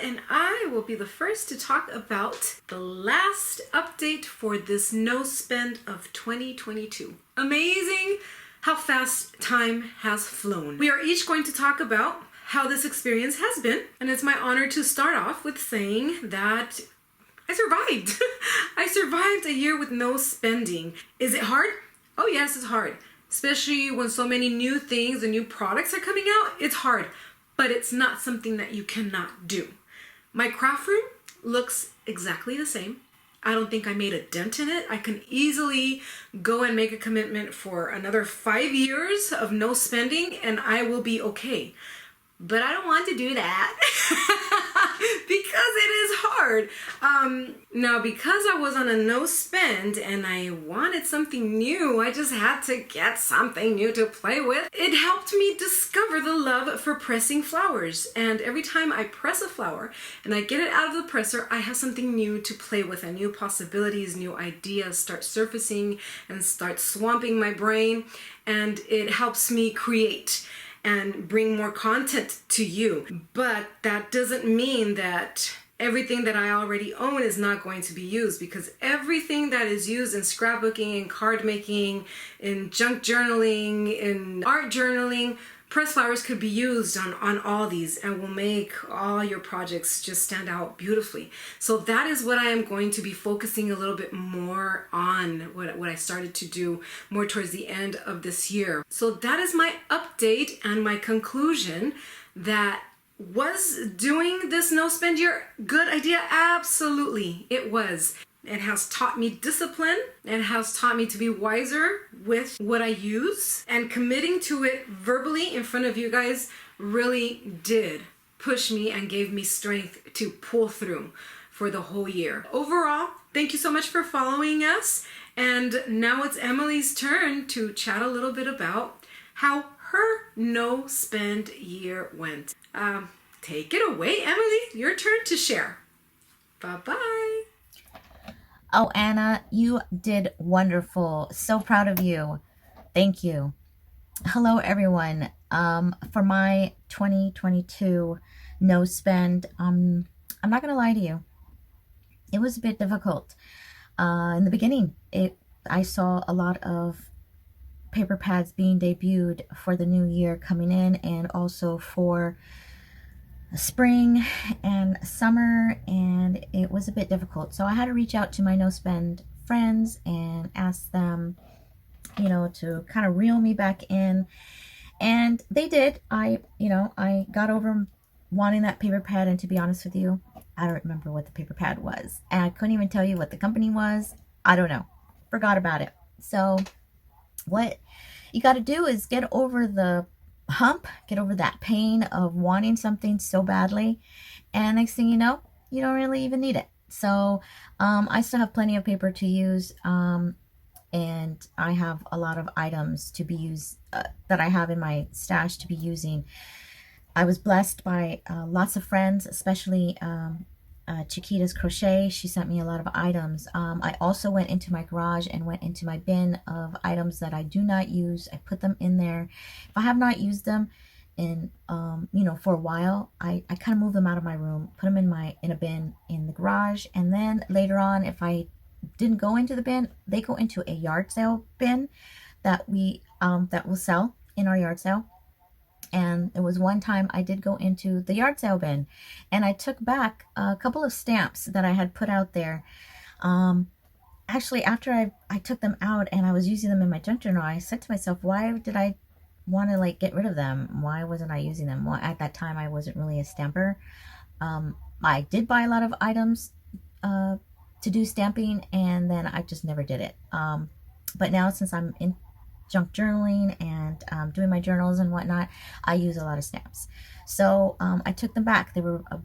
and I will be the first to talk about the last update for this no spend of 2022. Amazing how fast time has flown. We are each going to talk about how this experience has been, and it's my honor to start off with saying that I survived. I survived a year with no spending. Is it hard? Oh yes, it's hard. Especially when so many new things and new products are coming out, it's hard. But it's not something that you cannot do. My craft room looks exactly the same. I don't think I made a dent in it. I can easily go and make a commitment for another 5 years of no spending and I will be okay. But I don't want to do that because it is hard. Now, because I was on a no spend and I wanted something new, I just had to get something new to play with. It helped me discover the love for pressing flowers. And every time I press a flower and I get it out of the presser, I have something new to play with, and new possibilities, new ideas start surfacing and start swamping my brain. And it helps me create and bring more content to you. But that doesn't mean that everything that I already own is not going to be used, because everything that is used in scrapbooking, in card making, in junk journaling, in art journaling, press flowers could be used on all these and will make all your projects just stand out beautifully. So that is what I am going to be focusing a little bit more on, what I started to do more towards the end of this year. So that is my update and my conclusion. That was doing this no spend year good idea? Absolutely, it was. It has taught me discipline. It has taught me to be wiser with what I use, and committing to it verbally in front of you guys really did push me and gave me strength to pull through for the whole year. Overall, thank you so much for following us. And now it's Emily's turn to chat a little bit about how her no spend year went. Take it away, Emily. Your turn to share. Bye-bye. Oh, Anna, you did wonderful. So proud of you. Thank you. Hello, everyone. For my 2022 no spend, I'm not going to lie to you. It was a bit difficult. In the beginning, I saw a lot of paper pads being debuted for the new year coming in, and also for spring and summer, and it was a bit difficult. So I had to reach out to my no spend friends and ask them, to kind of reel me back in, and they did. I got over wanting that paper pad, and to be honest with you, I don't remember what the paper pad was, and I couldn't even tell you what the company was. I don't know, forgot about it. So what you got to do is get over the hump, get over that pain of wanting something so badly, and next thing you know, you don't really even need it. So I still have plenty of paper to use, and I have a lot of items to be used that I have in my stash to be using. I was blessed by lots of friends, especially Chiquita's Crochet. She sent me a lot of items. I also went into my garage and went into my bin of items that I do not use. I put them in there. If I have not used them in for a while, I kind of move them out of my room, put them in a bin in the garage, and then later on, if I didn't go into the bin, they go into a yard sale bin that we that will sell in our yard sale. And it was one time I did go into the yard sale bin, and I took back a couple of stamps that I had put out there. Actually, after I took them out and I was using them in my junk journal, I said to myself, why did I want to get rid of them? Why wasn't I using them? Well, at that time, I wasn't really a stamper. I did buy a lot of items to do stamping, and then I just never did it. But now, since I'm in junk journaling and doing my journals and whatnot, I use a lot of stamps. So I took them back. They were a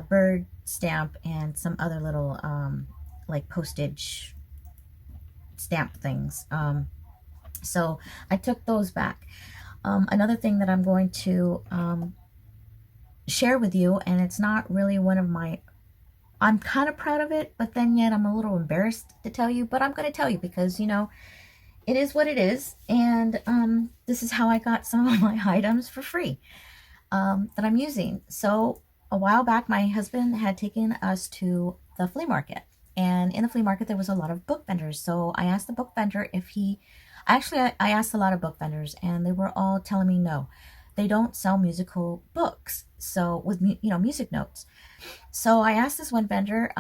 bird stamp and some other little like postage stamp things. So I took those back. Another thing that I'm going to share with you, and it's not really one of my, I'm kind of proud of it, but then yet I'm a little embarrassed to tell you, but I'm going to tell you because, it is what it is. And this is how I got some of my items for free that I'm using. So a while back, my husband had taken us to the flea market. And in the flea market, there was a lot of book vendors. So I asked the book vendor if he, actually, I asked a lot of book vendors, and they were all telling me no. They don't sell musical books, so with music notes. So I asked this one vendor.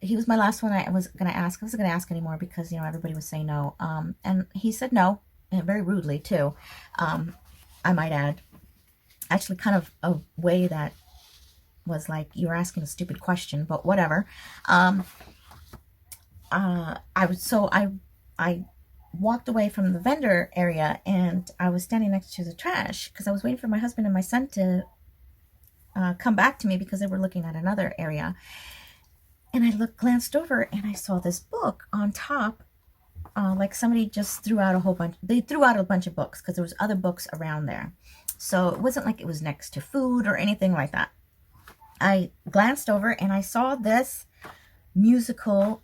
He was my last one. I was gonna ask. I wasn't gonna ask anymore because everybody was saying no. And he said no, and very rudely too. I might add, actually, kind of a way that was like you were asking a stupid question, but whatever. I walked away from the vendor area, and I was standing next to the trash because I was waiting for my husband and my son to come back to me because they were looking at another area. And I glanced over, and I saw this book on top, like somebody just threw out a whole bunch. They threw out a bunch of books because there was other books around there. So it wasn't like it was next to food or anything like that. I glanced over and I saw this musical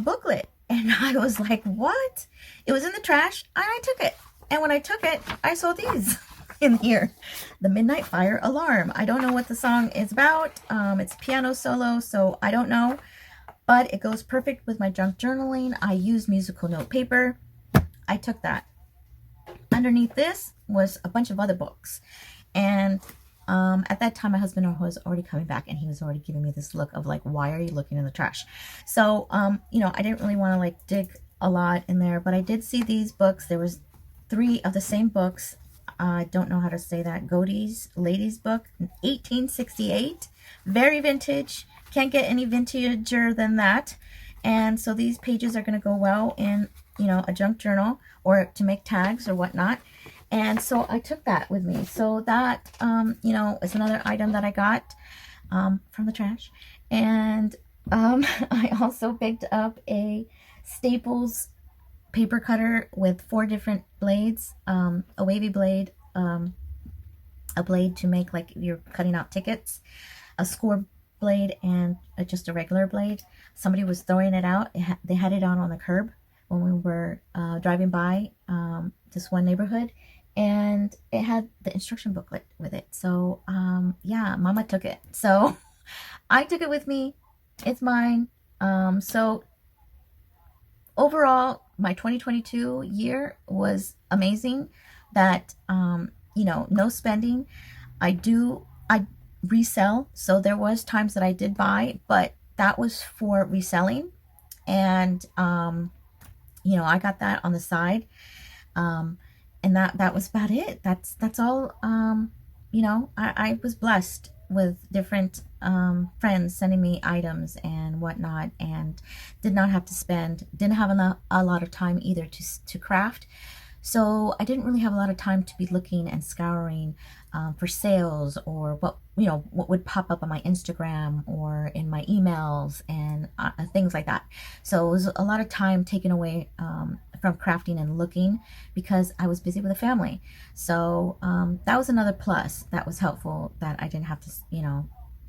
booklet, and I was like, what? It was in the trash, and I took it. And when I took it, I saw these in here. The Midnight Fire Alarm. I don't know what the song is about. It's a piano solo, so I don't know. But it goes perfect with my junk journaling. I use musical note paper. I took that. Underneath this was a bunch of other books. And at that time, my husband was already coming back, and he was already giving me this look of like, why are you looking in the trash? So, I didn't really want to like dig a lot in there, but I did see these books. There was 3 of the same books. I don't know how to say that. Godey's Ladies Book, 1868. Very vintage. Can't get any vintager than that. And so these pages are going to go well in, a junk journal or to make tags or whatnot. And so I took that with me. So that, is another item that I got from the trash. And I also picked up a Staples paper cutter with 4 different blades, a wavy blade, a blade to make like you're cutting out tickets, a score blade, and just a regular blade. Somebody was throwing it out. They had it out on the curb when we were driving by this one neighborhood, and it had the instruction booklet with it. So yeah, Mama took it. So I took it with me. It's mine. So overall, my 2022 year was amazing. That no spending. I resell, so there was times that I did buy, but that was for reselling. And I got that on the side. And that was about it. That's all. I was blessed with different friends sending me items and whatnot, and did not have to spend, didn't have a lot of time either to craft. So I didn't really have a lot of time to be looking and scouring for sales, or what would pop up on my Instagram or in my emails and things like that. So it was a lot of time taken away from crafting and looking because I was busy with a family. So that was another plus that was helpful, that I didn't have to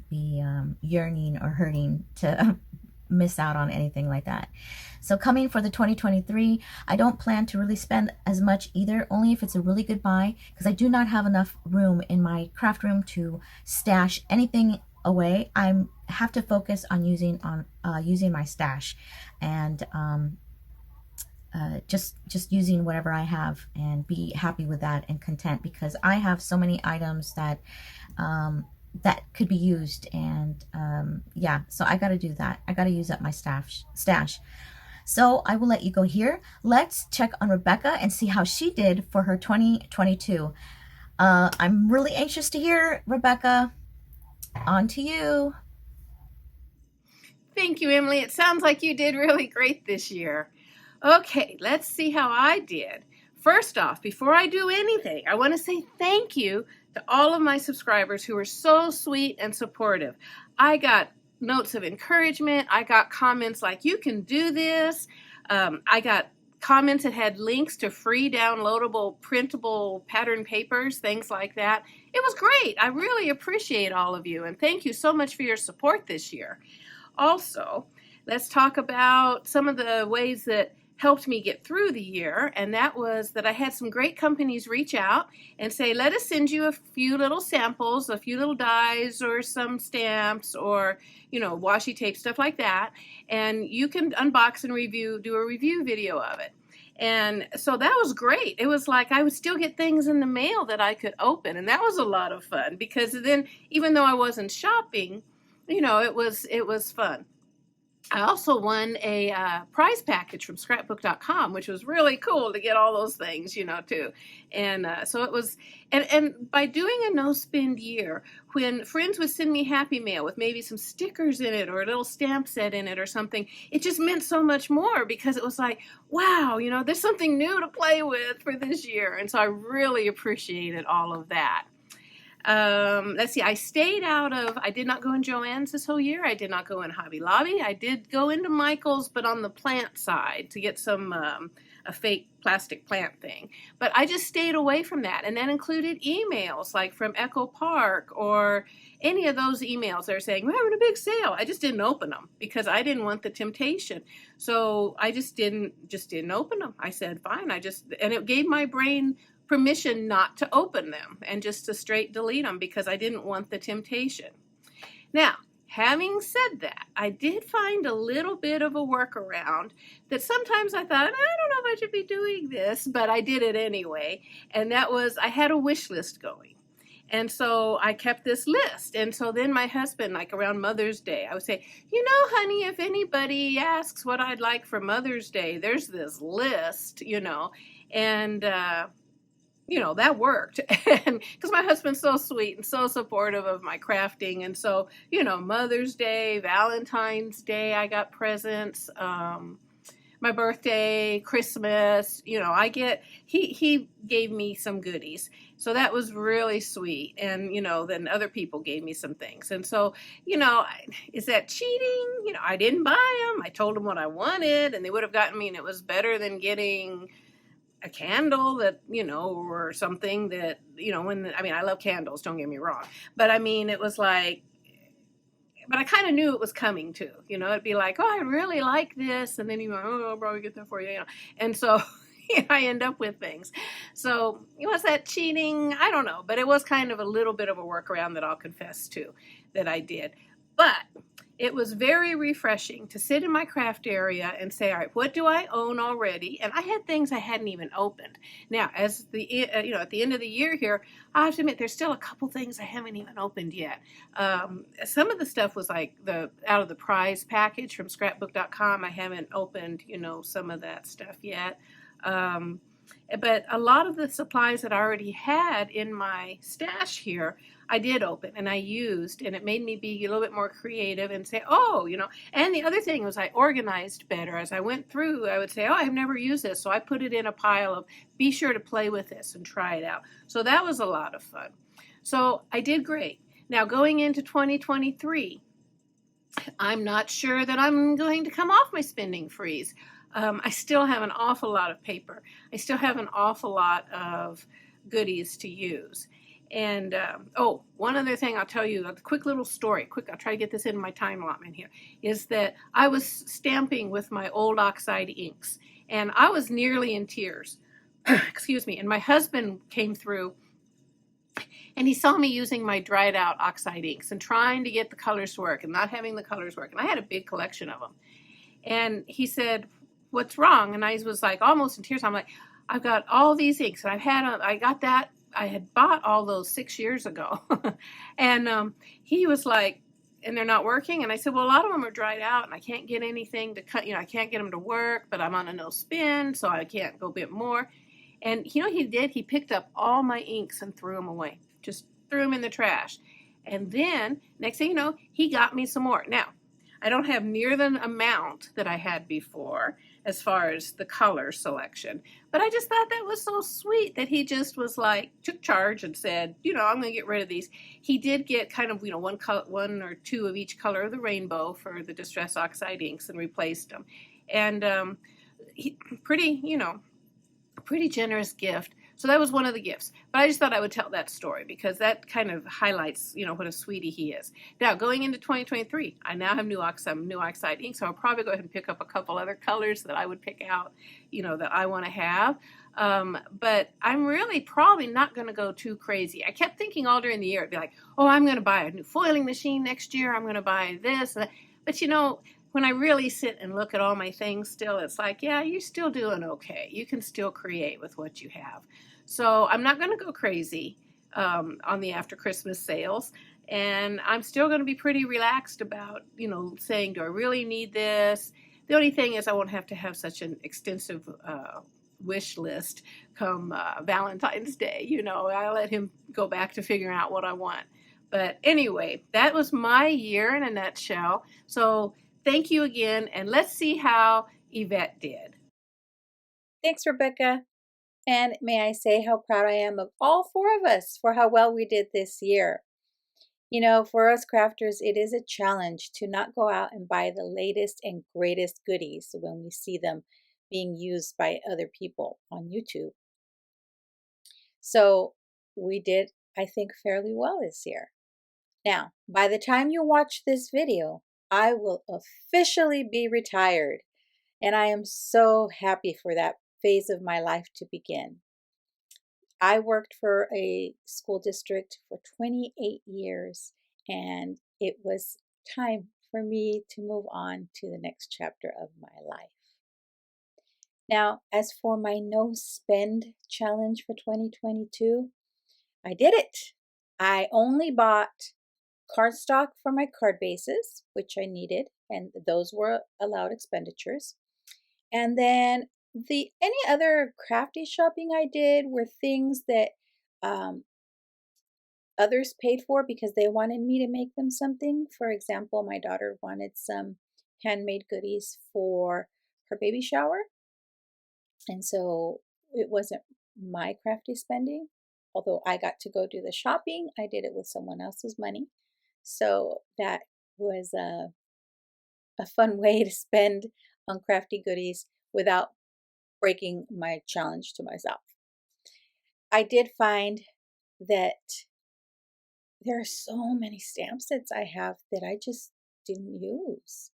be yearning or hurting to miss out on anything like that. So coming for the 2023, I don't plan to really spend as much either, only if it's a really good buy, because I do not have enough room in my craft room to stash anything away. I have to focus on using my stash, and just using whatever I have and be happy with that and content, because I have so many items that that could be used. And yeah, so I got to do that. I got to use up my stash. So I will let you go here. Let's check on Rebecca and see how she did for her 2022. I'm really anxious to hear, Rebecca. On to you. Thank you, Emily. It sounds like you did really great this year. Okay, let's see how I did. First off, before I do anything, I want to say thank you to all of my subscribers who were so sweet and supportive. I got notes of encouragement. I got comments like, you can do this. I got comments that had links to free downloadable printable pattern papers, things like that. It was great. I really appreciate all of you, and thank you so much for your support this year. Also, let's talk about some of the ways that helped me get through the year, and that was that I had some great companies reach out and say, let us send you a few little samples, a few little dies or some stamps or, you know, washi tape, stuff like that, and you can unbox and review, do a review video of it. And so that was great. It was like I would still get things in the mail that I could open, and that was a lot of fun, because then even though I wasn't shopping, you know, it was fun. I also won a prize package from scrapbook.com, which was really cool to get all those things, you know, too. And so it was, and by doing a no spend year, when friends would send me happy mail with maybe some stickers in it or a little stamp set in it or something, it just meant so much more, because it was like, wow, you know, there's something new to play with for this year. And so I really appreciated all of that. Let's see, I did not go in Joann's this whole year. I did not go in Hobby Lobby. I did go into Michael's, but on the plant side to get some, a fake plastic plant thing. But I just stayed away from that. And that included emails like from Echo Park or any of those emails that are saying, we're having a big sale. I just didn't open them because I didn't want the temptation. So I just didn't open them. I said, fine. And it gave my brain permission not to open them and just to straight delete them because I didn't want the temptation. Now, having said that, I did find a little bit of a workaround that sometimes I thought, I don't know if I should be doing this, but I did it anyway. And that was, I had a wish list going. And so I kept this list. And so then my husband, like around Mother's Day, I would say, you know, honey, if anybody asks what I'd like for Mother's Day, there's this list, you know, and, you know, that worked. And because my husband's so sweet and so supportive of my crafting. And so, you know, Mother's Day, Valentine's Day, I got presents, my birthday, Christmas, you know, he gave me some goodies. So that was really sweet. And, you know, then other people gave me some things. And so, you know, is that cheating? You know, I didn't buy them. I told them what I wanted and they would have gotten me, and it was better than getting a candle that, you know, or something that, you know, I love candles, don't get me wrong. But I mean, it was like, but I kind of knew it was coming too, you know, it'd be like, oh, I really like this. And then you go, oh, I'll probably get that for you, you know. And so I end up with things. So was that cheating? I don't know. But it was kind of a little bit of a workaround that I'll confess to that I did. But it was very refreshing to sit in my craft area and say, all right, what do I own already? And I had things I hadn't even opened. Now, as the you know, at the end of the year here, I have to admit there's still a couple things I haven't even opened yet. Some of the stuff was like out of the prize package from scrapbook.com. I haven't opened, you know, some of that stuff yet. But a lot of the supplies that I already had in my stash here, I did open and I used, and it made me be a little bit more creative and say, oh, you know. And the other thing was I organized better. As I went through, I would say, oh, I've never used this. So I put it in a pile of, be sure to play with this and try it out. So that was a lot of fun. So I did great. Now going into 2023, I'm not sure that I'm going to come off my spending freeze. I still have an awful lot of paper. I still have an awful lot of goodies to use. And, oh, one other thing I'll tell you, a quick little story, I'll try to get this in my time allotment here, is that I was stamping with my old oxide inks, and I was nearly in tears, excuse me, and my husband came through, and he saw me using my dried out oxide inks and trying to get the colors to work and not having the colors work, and I had a big collection of them. And he said, what's wrong? And I was like almost in tears. I'm like, I've got all these inks, and I had bought all those 6 years ago. And he was like, and they're not working? And I said, well, a lot of them are dried out and I can't get anything to cut, you know, I can't get them to work, but I'm on a no spend, so I can't go a bit more. And you know what he did? He picked up all my inks and threw them away, just threw them in the trash. And then next thing you know, he got me some more. Now, I don't have near the amount that I had before as far as the color selection. But I just thought that was so sweet that he just was like, took charge and said, you know, I'm going to get rid of these. He did get kind of, you know, one or two of each color of the rainbow for the Distress Oxide inks and replaced them. And pretty generous gift So that was one of the gifts. But I just thought I would tell that story because that kind of highlights, what a sweetie he is. Now, going into 2023, I now have some new oxide ink, so I'll probably go ahead and pick up a couple other colors that I would pick out, that I want to have. But I'm really probably not going to go too crazy. I kept thinking all during the year, it'd be like, oh, I'm going to buy a new foiling machine next year. I'm going to buy this. But, when I really sit and look at all my things still, it's like, yeah, you're still doing okay. You can still create with what you have. So I'm not going to go crazy on the after Christmas sales. And I'm still going to be pretty relaxed about, saying, do I really need this? The only thing is I won't have to have such an extensive wish list come Valentine's Day. I'll let him go back to figuring out what I want. But anyway, that was my year in a nutshell. So thank you again, and let's see how Yvette did. Thanks, Rebecca. And may I say how proud I am of all four of us for how well we did this year. For us crafters, it is a challenge to not go out and buy the latest and greatest goodies when we see them being used by other people on YouTube. So we did, I think, fairly well this year. Now, by the time you watch this video, I will officially be retired. And I am so happy for that phase of my life to begin. I worked for a school district for 28 years, and it was time for me to move on to the next chapter of my life. Now, as for my no spend challenge for 2022, I did it. I only bought cardstock for my card bases, which I needed, and those were allowed expenditures. And then any other crafty shopping I did were things that others paid for because they wanted me to make them something. For example, my daughter wanted some handmade goodies for her baby shower. And so it wasn't my crafty spending. Although I got to go do the shopping, I did it with someone else's money. So that was a fun way to spend on crafty goodies without breaking my challenge to myself. I did find that there are so many stamp sets I have that I just didn't use.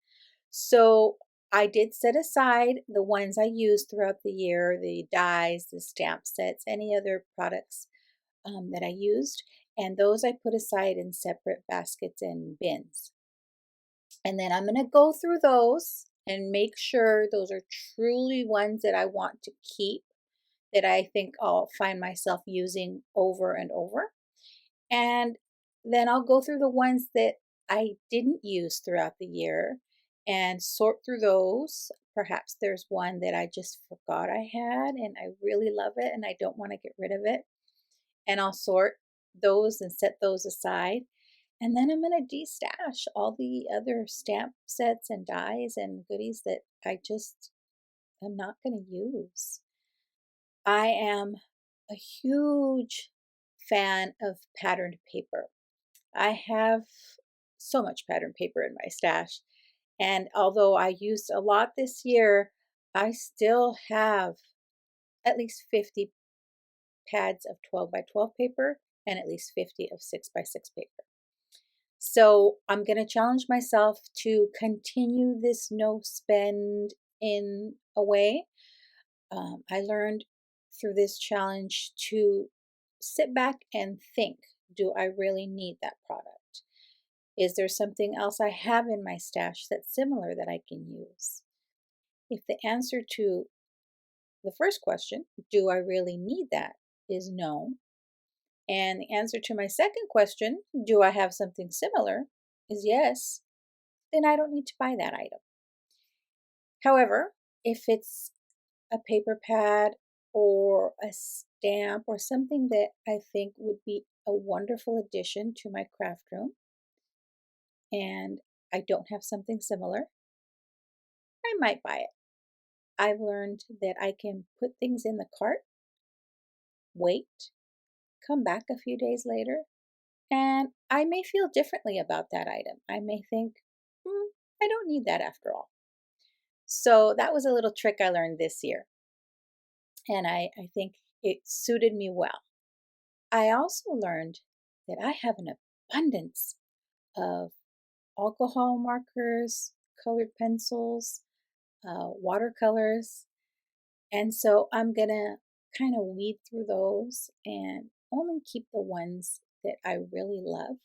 So I did set aside the ones I used throughout the year, the dies, the stamp sets, any other products that I used, and those I put aside in separate baskets and bins. And then I'm going to go through those and make sure those are truly ones that I want to keep, that I think I'll find myself using over and over. And then I'll go through the ones that I didn't use throughout the year and sort through those. Perhaps there's one that I just forgot I had and I really love it and I don't want to get rid of it. And I'll sort those and set those aside. And then I'm going to de-stash all the other stamp sets and dies and goodies that I just am not going to use. I am a huge fan of patterned paper. I have so much patterned paper in my stash. And although I used a lot this year, I still have at least 50 pads of 12 by 12 paper and at least 50 of 6 by 6 paper. So I'm going to challenge myself to continue this no spend in a way. I learned through this challenge to sit back and think, do I really need that product? Is there something else I have in my stash that's similar that I can use? If the answer to the first question, do I really need that, is no, and the answer to my second question, do I have something similar, is yes, then I don't need to buy that item. However, if it's a paper pad or a stamp or something that I think would be a wonderful addition to my craft room, and I don't have something similar, I might buy it. I've learned that I can put things in the cart, wait, come back a few days later, and I may feel differently about that item. I may think, I don't need that after all. So that was a little trick I learned this year. And I think it suited me well. I also learned that I have an abundance of alcohol markers, colored pencils, watercolors. And so I'm going to kind of weed through those and only keep the ones that I really love.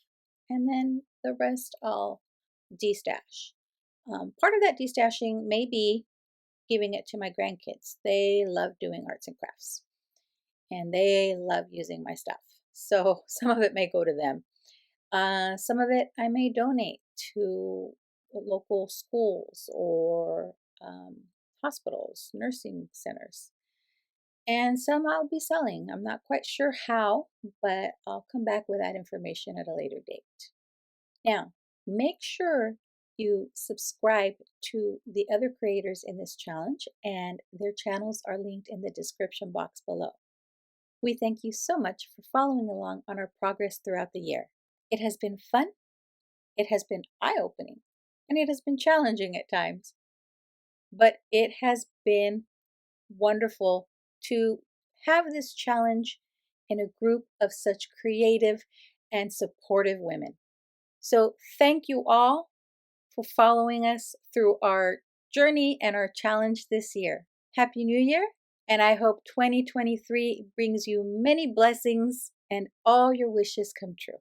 And then the rest I'll destash. Part of that destashing may be giving it to my grandkids. They love doing arts and crafts and they love using my stuff. So some of it may go to them. Some of it I may donate to local schools or hospitals, nursing centers. And some I'll be selling. I'm not quite sure how, but I'll come back with that information at a later date. Now, make sure you subscribe to the other creators in this challenge, and their channels are linked in the description box below. We thank you so much for following along on our progress throughout the year. It has been fun, it has been eye-opening, and it has been challenging at times. But it has been wonderful to have this challenge in a group of such creative and supportive women. So thank you all for following us through our journey and our challenge this year. Happy New Year, and I hope 2023 brings you many blessings and all your wishes come true.